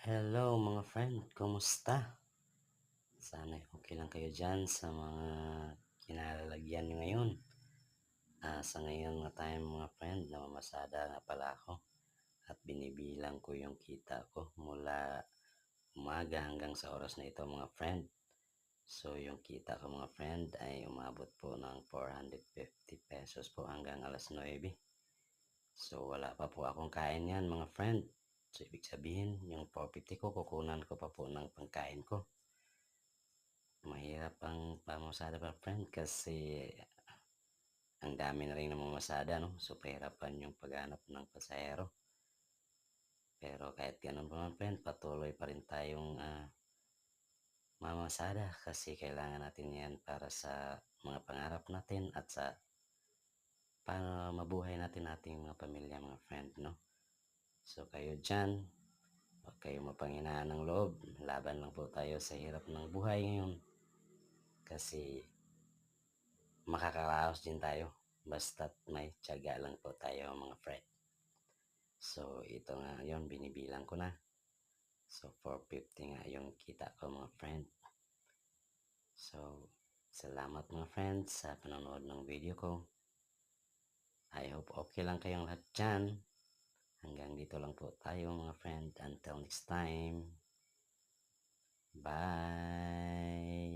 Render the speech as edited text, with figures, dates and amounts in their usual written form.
Hello mga friend, kumusta? Sana okay lang kayo dyan sa mga kinalalagyan nyo ngayon. Sa ngayon nga tayo mga friend, namamasada nga pala ako at binibilang ko yung kita ko mula umaga hanggang sa oras na ito mga friend. So yung kita ko mga friend ay umabot po ng 450 pesos po hanggang alas 9. So wala pa po akong kain yan mga friend. So ibig sabihin yung 450 ko kukunan ko pa po ng pangkain ko. Mahirap ang pamasada pa friend kasi ang dami na rin namamasada, no? So pahirapan yung paghanap ng pasahero. Pero kahit ganun pa man friend, patuloy pa rin tayong mamasada kasi kailangan natin yan para sa mga pangarap natin at sa para mabuhay natin ating mga pamilya mga friend, no? So kayo dyan, huwag kayo mapanghinaan ng loob. Laban lang po tayo sa hirap ng buhay ngayon kasi makakaraos din tayo basta't may tiyaga lang po tayo mga friend. So ito nga yon, binibilang ko na. So 450 nga yung kita ko mga friend. So salamat mga friends sa panonood ng video ko. I hope okay lang kayong lahat dyan. Hanggang dito lang po tayo mga friend. Until next time. Bye!